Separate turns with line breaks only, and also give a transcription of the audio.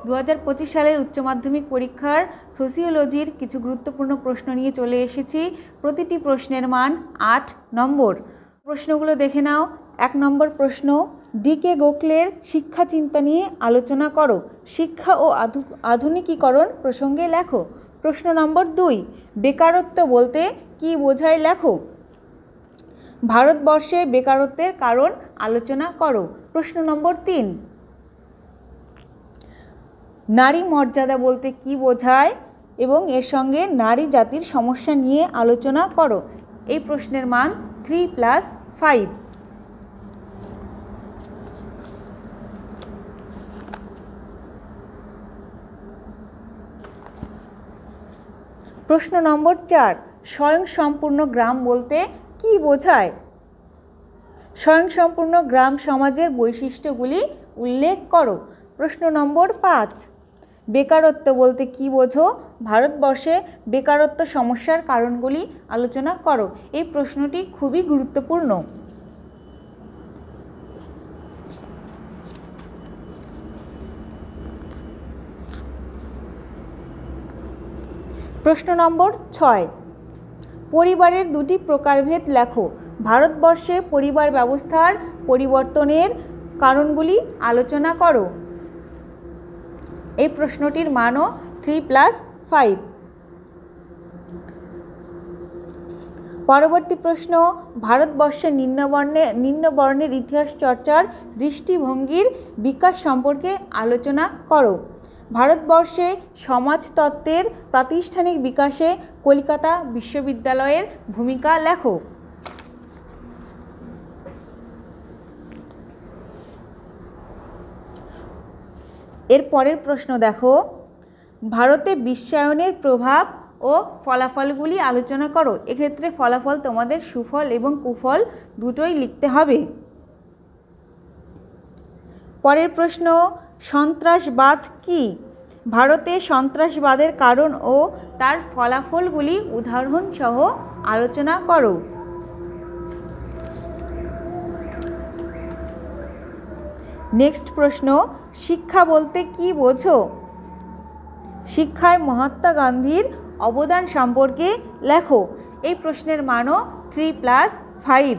2025 সালের উচ্চ মাধ্যমিক পরীক্ষার সোশিওলজির কিছু গুরুত্বপূর্ণ প্রশ্ন নিয়ে চলে এসেছি। প্রতিটি প্রশ্নের মান 8 নম্বর। প্রশ্নগুলো দেখে নাও। 1 নম্বর প্রশ্ন, ডি.কে. গোখলের শিক্ষা চিন্তা নিয়ে আলোচনা করো। শিক্ষা ও আধুনিকীকরণ প্রসঙ্গে লেখো। প্রশ্ন নম্বর 2, বেকারত্ব বলতে কী বোঝায় লেখো। ভারতবর্ষে বেকারত্বের কারণ আলোচনা করো। প্রশ্ন নম্বর 3, নারী মর্যাদা বলতে কী বোঝায় এবং এর সঙ্গে নারী জাতির সমস্যা নিয়ে আলোচনা করো। এই প্রশ্নের মান 3+5। প্রশ্ন নম্বর 4, স্বয়ংসম্পূর্ণ গ্রাম বলতে কী বোঝায়। স্বয়ংসম্পূর্ণ গ্রাম সমাজের বৈশিষ্ট্যগুলি উল্লেখ করো। প্রশ্ন নম্বর 5, বেকারত্ব বলতে কী বোঝো। ভারতবর্ষে বেকারত্ব সমস্যার কারণগুলি আলোচনা করো। এই প্রশ্নটি খুবই গুরুত্বপূর্ণ। প্রশ্ন নম্বর 6, পরিবারের দুটি প্রকারভেদ লেখো। ভারতবর্ষে পরিবার ব্যবস্থার পরিবর্তনের কারণগুলি আলোচনা করো। এই প্রশ্নটির মানও 3+5। পরবর্তী প্রশ্ন, ভারতবর্ষের নিম্নবর্ণের ইতিহাস চর্চার দৃষ্টিভঙ্গির বিকাশ সম্পর্কে আলোচনা করো। ভারতবর্ষে সমাজতত্ত্বের প্রাতিষ্ঠানিক বিকাশে কলকাতা বিশ্ববিদ্যালয়ের ভূমিকা লেখো। এর পরের প্রশ্ন দেখো, ভারতে বিশ্বায়নের প্রভাব ও ফলাফলগুলি আলোচনা করো। এক্ষেত্রে ফলাফল তোমাদের সুফল এবং কুফল দুটোই লিখতে হবে। পরের প্রশ্ন, সন্ত্রাসবাদ কি। ভারতে সন্ত্রাসবাদের কারণ ও তার ফলাফলগুলি উদাহরণসহ আলোচনা করো। নেক্সট প্রশ্ন, শিক্ষা বলতে কি বোঝো। শিক্ষায় মহাত্মা গান্ধীর অবদান সম্পর্কে লেখো। এই প্রশ্নের মানও 3+5।